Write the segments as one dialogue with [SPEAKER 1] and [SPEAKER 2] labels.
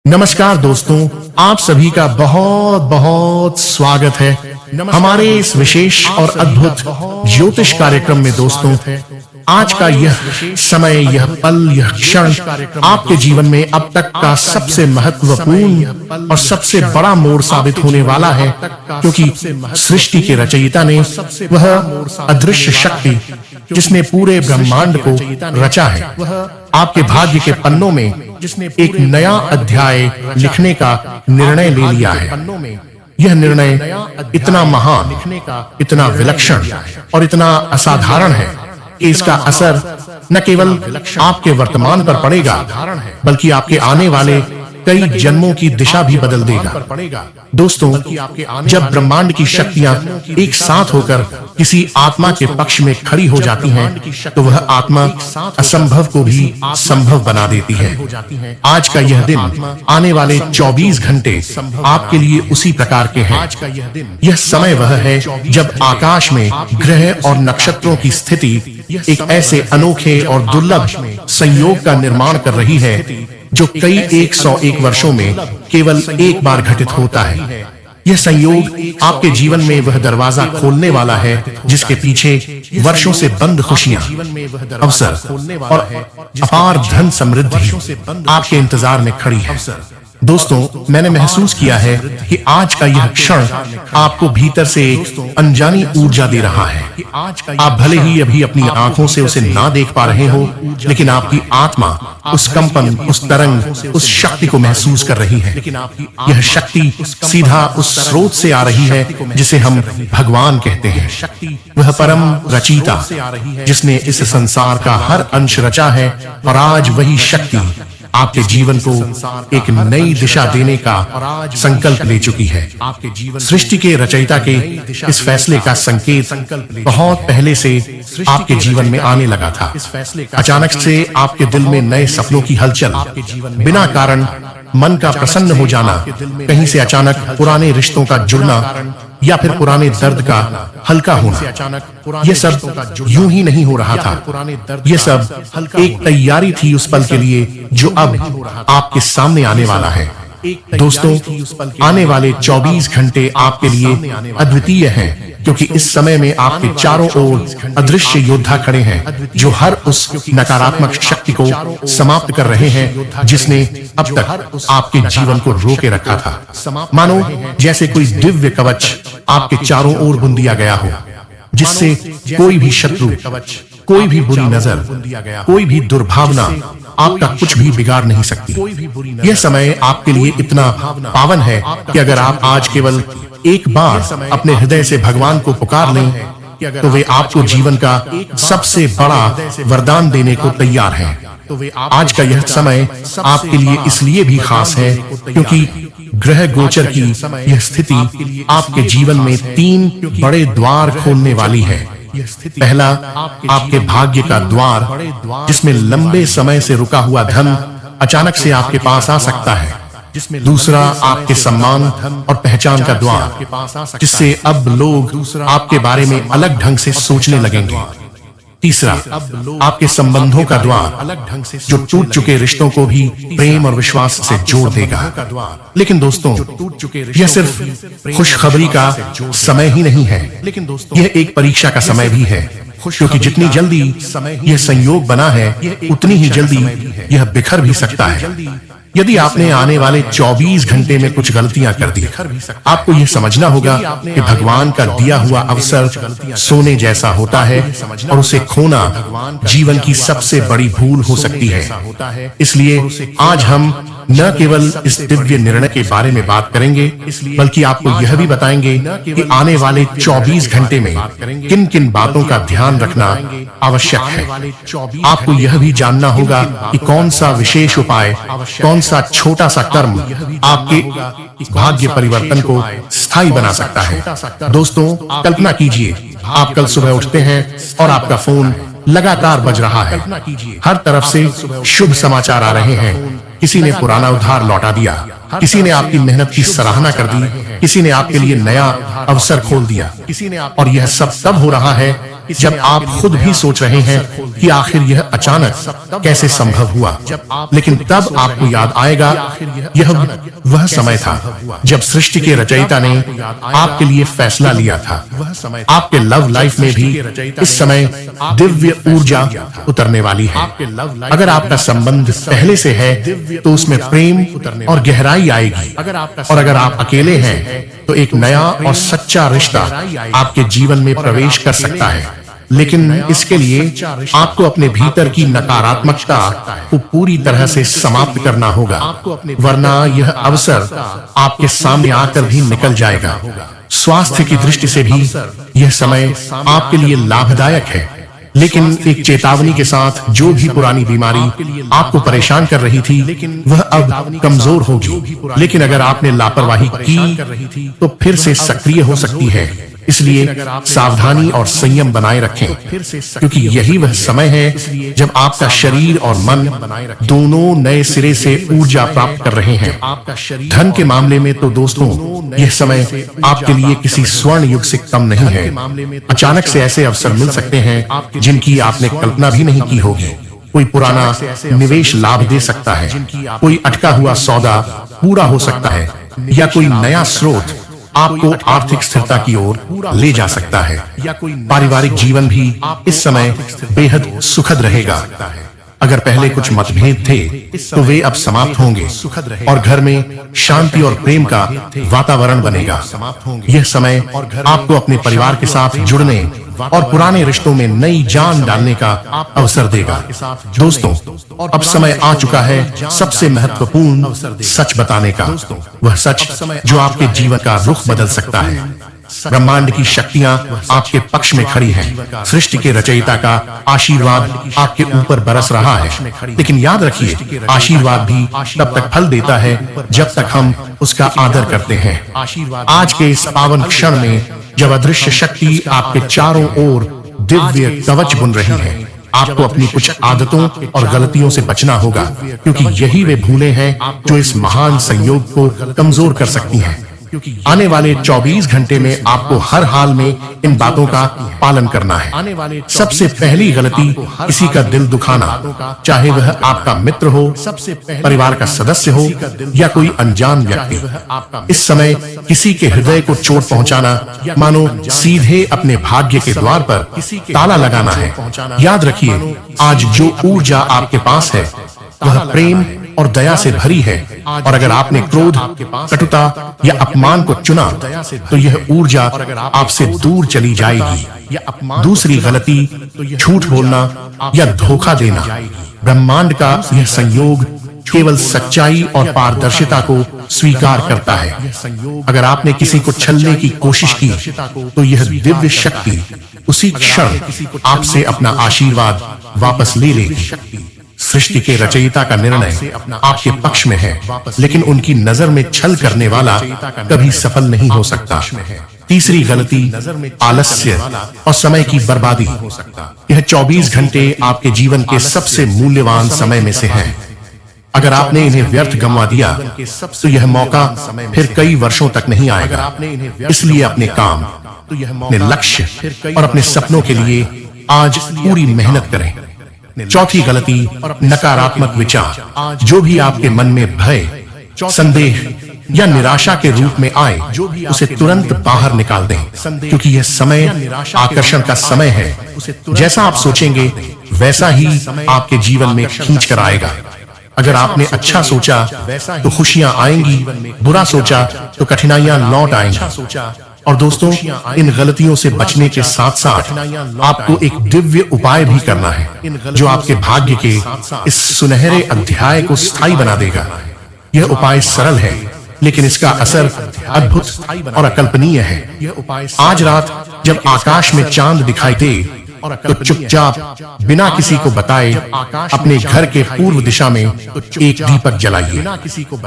[SPEAKER 1] नमस्कार दोस्तों, आप सभी का बहुत बहुत स्वागत है हमारे इस विशेष और अद्भुत ज्योतिष कार्यक्रम में। दोस्तों, आज का यह समय, यह पल, यह क्षण आपके जीवन में अब तक का सबसे महत्वपूर्ण और सबसे बड़ा मोड़ साबित होने वाला है, क्योंकि सृष्टि के रचयिता ने, वह अदृश्य शक्ति जिसने पूरे ब्रह्मांड को रचा है, आपके भाग्य के पन्नों में एक नया अध्याय लिखने का निर्णय ले लिया है। यह निर्णय इतना महान, इतना विलक्षण और इतना असाधारण है कि इसका असर न केवल आपके वर्तमान पर पड़ेगा, बल्कि आपके आने वाले कई जन्मों की दिशा भी बदल देगा। दोस्तों, जब ब्रह्मांड की शक्तियां एक साथ होकर किसी आत्मा के पक्ष में खड़ी हो जाती हैं, तो वह आत्मा असंभव को भी संभव बना देती है। आज का यह दिन, आने वाले 24 घंटे आपके लिए उसी प्रकार के हैं। यह समय वह है जब आकाश में ग्रह और नक्षत्रों की स्थिति एक ऐसे अनोखे और दुर्लभ संयोग का निर्माण कर रही है जो कई 101 वर्षों में केवल एक बार घटित होता है। यह संयोग आपके जीवन में वह दरवाजा खोलने वाला है जिसके पीछे वर्षों से बंद खुशियां, अवसर और अपार धन समृद्धि आपके इंतजार में खड़ी है। दोस्तों, मैंने महसूस किया है कि आज का यह क्षण आपको भीतर से एक अनजानी ऊर्जा दे रहा है। आप भले ही अभी अपनी आंखों से उसे ना देख पा रहे हो, लेकिन आपकी आत्मा उस कंपन, उस तरंग, उस शक्ति को महसूस कर रही है। यह शक्ति सीधा उस स्रोत से आ रही है जिसे हम भगवान कहते हैं। वह परम रचयिता जिसने इस संसार का हर अंश रचा है, और आज वही शक्ति आपके जीवन को एक नई दिशा देने का संकल्प ले चुकी है। सृष्टि के रचयिता के इस फैसले का संकेत बहुत पहले से आपके जीवन में आने लगा था। अचानक से आपके दिल में नए सपनों की हलचल, बिना कारण मन का प्रसन्न हो जाना, कहीं से अचानक पुराने रिश्तों का जुड़ना, या फिर पुराने दर्द का हल्का होना, यह सब यूं ही नहीं हो रहा था। यह सब एक तैयारी थी उस पल के लिए जो अब आपके सामने आने वाला है। दोस्तों, आने वाले 24 घंटे आपके लिए अद्वितीय हैं, क्योंकि इस समय में आपके चारों ओर अदृश्य योद्धा खड़े हैं जो हर उस नकारात्मक शक्ति को समाप्त कर रहे हैं जिसने अब तक आपके जीवन को रोके रखा था। मानो जैसे कोई दिव्य कवच आपके चारों ओर बुन दिया गया हो, जिससे कोई भी शत्रु, कोई भी बुरी नजर, कोई भी दुर्भावना आपका कुछ भी बिगाड़ नहीं सकती। यह समय आपके लिए इतना पावन है कि अगर आप आज केवल एक बार अपने हृदय से भगवान को पुकार लें, तो वे आपको जीवन का सबसे बड़ा वरदान देने को तैयार हैं। आज का यह समय आपके लिए इसलिए भी खास है क्योंकि ग्रह गोचर की यह स्थिति आपके जीवन में 3 बड़े द्वार खोलने वाली है। पहला, आपके भाग्य का द्वार, जिसमें लंबे समय से रुका हुआ धन अचानक से आपके पास आ सकता है। दूसरा, आपके सम्मान और पहचान का द्वार, जिससे अब लोग आपके बारे में अलग ढंग से सोचने लगेंगे। तीसरा, आपके संबंधों का द्वार, जो टूट चुके रिश्तों को भी प्रेम और विश्वास से जोड़ देगा। लेकिन दोस्तों, यह सिर्फ खुशखबरी का समय ही नहीं है, यह एक परीक्षा का समय भी है, क्योंकि जितनी जल्दी यह संयोग बना है, उतनी ही जल्दी यह बिखर भी सकता है। यदि आपने आने वाले 24 घंटे में कुछ गलतियां कर दी, आपको यह समझना होगा कि भगवान का दिया हुआ अवसर सोने जैसा होता है, और उसे खोना जीवन की सबसे बड़ी भूल हो सकती है। इसलिए आज हम न केवल इस दिव्य निर्णय के बारे में बात करेंगे, बल्कि आपको यह भी बताएंगे कि आने वाले 24 घंटे में किन किन बातों का ध्यान रखना आवश्यक है। आपको यह भी जानना होगा कि कौन सा विशेष उपाय, कौन सा छोटा सा कर्म आपके भाग्य परिवर्तन को स्थायी बना सकता है। दोस्तों, कल्पना कीजिए, आप कल सुबह उठते हैं और आपका फोन लगातार बज रहा है। हर तरफ से शुभ समाचार आ रहे हैं। किसी ने पुराना उधार लौटा दिया, किसी ने आपकी मेहनत की सराहना कर दी, किसी ने आपके लिए नया अवसर खोल दिया, और यह सब तब हो रहा है जब आप खुद भी सोच रहे हैं कि आखिर यह अचानक कैसे संभव हुआ, लेकिन तब आपको याद आएगा यह वह समय था जब सृष्टि के रचयिता ने आपके लिए फैसला लिया था। आपके लव लाइफ में भी इस समय दिव्य ऊर्जा उतरने वाली है। अगर आपका संबंध पहले से है तो उसमें प्रेम और गहराई आएगी, और अगर आप अकेले हैं तो एक नया और सच्चा रिश्ता आपके जीवन में प्रवेश कर सकता है। लेकिन इसके लिए आपको अपने भीतर की नकारात्मकता को पूरी तरह से समाप्त करना होगा, वरना यह अवसर आपके सामने आकर भी निकल जाएगा। स्वास्थ्य की दृष्टि से भी यह समय आपके लिए लाभदायक है, लेकिन एक चेतावनी के साथ, जो भी पुरानी बीमारी आपको परेशान कर रही थी वह अब कमजोर होगी, लेकिन अगर आपने लापरवाही की तो फिर से सक्रिय हो सकती है। इसलिए सावधानी और संयम बनाए रखें, क्योंकि यही वह समय है जब आपका शरीर और मन दोनों नए सिरे से ऊर्जा प्राप्त कर रहे हैं। धन के मामले में तो दोस्तों यह समय आपके लिए किसी स्वर्ण युग से कम नहीं है। अचानक से ऐसे अवसर मिल सकते हैं जिनकी आपने कल्पना भी नहीं की होगी। कोई पुराना निवेश लाभ दे सकता है, कोई अटका हुआ सौदा पूरा हो सकता है, या कोई नया स्रोत आपको आर्थिक स्थिरता की ओर ले जा सकता है। पारिवारिक जीवन भी इस समय बेहद सुखद रहेगा। अगर पहले कुछ मतभेद थे तो वे अब समाप्त होंगे और घर में शांति और प्रेम का वातावरण बनेगा। यह समय आपको अपने परिवार के साथ जुड़ने और पुराने रिश्तों में नई जान डालने का अवसर देगा। दोस्तों, अब समय आ चुका है सबसे महत्वपूर्ण सच बताने का, वह सच जो आपके जीवन का रुख बदल सकता है। ब्रह्मांड की शक्तियां आपके पक्ष में खड़ी हैं। सृष्टि के रचयिता का आशीर्वाद आपके ऊपर बरस रहा है, लेकिन याद रखिए, आशीर्वाद भी तब तक फल देता है जब तक हम उसका आदर करते हैं। आज के इस पावन क्षण में जब अदृश्य शक्ति आपके चारों ओर दिव्य कवच बुन रही है, आपको अपनी कुछ आदतों और गलतियों से बचना होगा, क्योंकि यही वे भूलें हैं जो इस महान संयोग को कमजोर कर सकती हैं। आने वाले 24 घंटे में आपको हर हाल में इन बातों का पालन करना है। सबसे पहली गलती किसी का दिल दुखाना, चाहे वह आपका मित्र हो, परिवार का सदस्य हो या कोई अनजान व्यक्ति। इस समय किसी के हृदय को चोट पहुंचाना मानो सीधे अपने भाग्य के द्वार पर ताला लगाना है। याद रखिए, आज जो ऊर्जा आपके पास है वह प्रेम और दया से भरी है, और अगर आपने क्रोध, कटुता या अपमान को चुना तो यह ऊर्जा आपसे दूर चली जाएगी। दूसरी गलती झूठ बोलना या धोखा देना। ब्रह्मांड का यह संयोग केवल सच्चाई और पारदर्शिता को स्वीकार करता है। अगर आपने किसी को छलने की कोशिश की तो यह दिव्य शक्ति उसी क्षण आपसे अपना आशीर्वाद वापस ले लेगी। सृष्टि के रचयिता का निर्णय आपके पक्ष में है, लेकिन उनकी नजर में छल करने वाला कभी सफल नहीं हो सकता। तीसरी गलती आलस्य और समय की बर्बादी। यह 24 घंटे आपके जीवन के सबसे मूल्यवान समय में से हैं। अगर आपने इन्हें व्यर्थ गंवा दिया तो यह मौका फिर कई वर्षों तक नहीं आएगा। इसलिए अपने काम, अपने लक्ष्य और अपने सपनों के लिए आज पूरी मेहनत करें। चौथी गलती नकारात्मक विचार। जो भी आपके मन में भय, संदेह या निराशा के रूप में आए, उसे तुरंत बाहर निकाल दें, क्योंकि यह समय आकर्षण का समय है। जैसा आप सोचेंगे वैसा ही आपके जीवन में खींच कर आएगा। अगर आपने अच्छा सोचा तो खुशियां आएंगी, बुरा सोचा तो कठिनाइयां लौट आएंगी। और दोस्तों, इन गलतियों से बचने के साथ साथ आपको एक दिव्य उपाय भी करना है जो आपके भाग्य के इस सुनहरे अध्याय को स्थायी बना देगा। यह उपाय सरल है, लेकिन इसका असर अद्भुत और अकल्पनीय है। आज रात जब आकाश में चांद दिखाई दे तो चुपचाप बिना किसी को बताए अपने घर के पूर्व दिशा में एक दीपक जलाइए।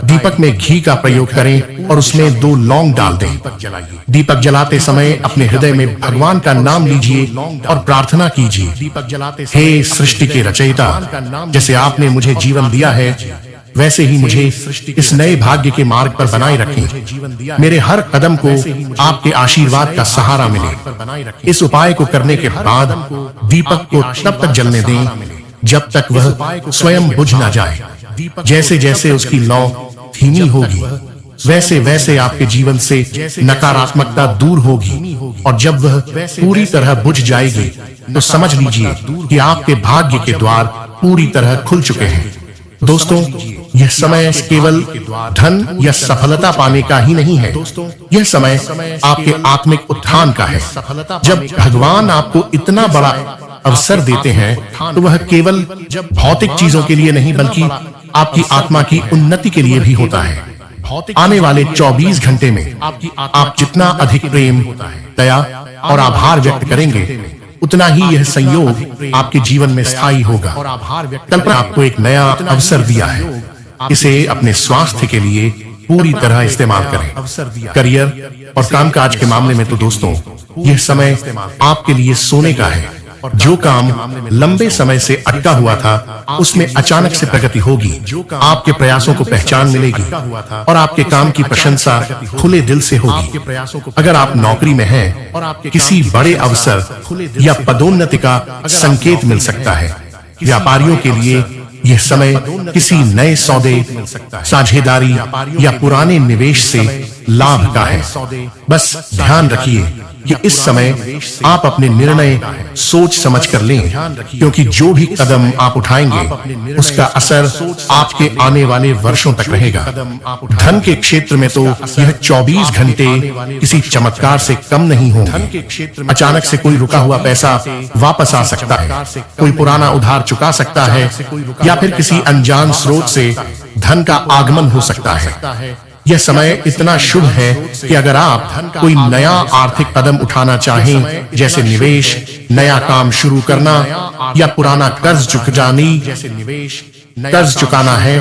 [SPEAKER 1] दीपक में घी का प्रयोग करें और उसमें 2 लौंग डाल दें। दीपक जलाते समय अपने हृदय में भगवान का नाम लीजिए और प्रार्थना कीजिए, हे सृष्टि के रचयिता, जैसे आपने मुझे जीवन दिया है वैसे ही मुझे इस नए भाग्य के मार्ग पर बनाए रखें। मेरे हर कदम को आपके आशीर्वाद का सहारा मिले। इस उपाय को करने के बाद दीपक को तब तक जलने दें जब तक वह स्वयं बुझ ना जाए। जैसे जैसे उसकी लौ धीमी होगी, वैसे वैसे आपके जीवन से नकारात्मकता दूर होगी, और जब वह पूरी तरह बुझ जाएगी तो समझ लीजिए कि आपके भाग्य के द्वार पूरी तरह खुल चुके हैं। दोस्तों, यह समय केवल धन या सफलता पाने का ही नहीं है। यह समय आपके आत्मिक उत्थान का है। जब भगवान आपको इतना बड़ा अवसर देते हैं तो वह केवल भौतिक चीजों के लिए नहीं बल्कि आपकी आत्मा की उन्नति के लिए भी होता है। आने वाले 24 घंटे में आप जितना अधिक प्रेम, दया और आभार व्यक्त करेंगे, उतना ही यह संयोग आपके जीवन में स्थायी होगा। कल्पना आपको एक नया अवसर दिया है, इसे अपने स्वास्थ्य के लिए पूरी तरह इस्तेमाल करें। करियर और कामकाज के मामले में तो दोस्तों, यह समय आपके लिए सोने का है। जो काम लंबे समय से अटका हुआ था, उसमें अचानक से प्रगति होगी। आपके प्रयासों को पहचान मिलेगी और आपके काम की प्रशंसा खुले दिल से होगी। अगर आप नौकरी में हैं, किसी बड़े अवसर या पदोन्नति का संकेत मिल सकता है। व्यापारियों के लिए यह समय किसी नए सौदे, साझेदारी या पुराने निवेश से लाभ का है। बस ध्यान रखिए कि इस समय आप अपने निर्णय सोच समझ कर लें, क्योंकि जो भी कदम आप उठाएंगे उसका असर आपके आने वाले वर्षों तक रहेगा। धन के क्षेत्र में तो यह 24 घंटे किसी चमत्कार से कम नहीं होंगे। अचानक से कोई रुका हुआ पैसा वापस आ सकता है, कोई पुराना उधार चुका सकता है, या फिर किसी अनजान स्रोत से धन का आगमन हो सकता है। यह समय इतना शुभ है कि अगर आप कोई नया आर्थिक कदम उठाना चाहें, जैसे निवेश, नया काम शुरू करना या पुराना कर्ज चुकाना है,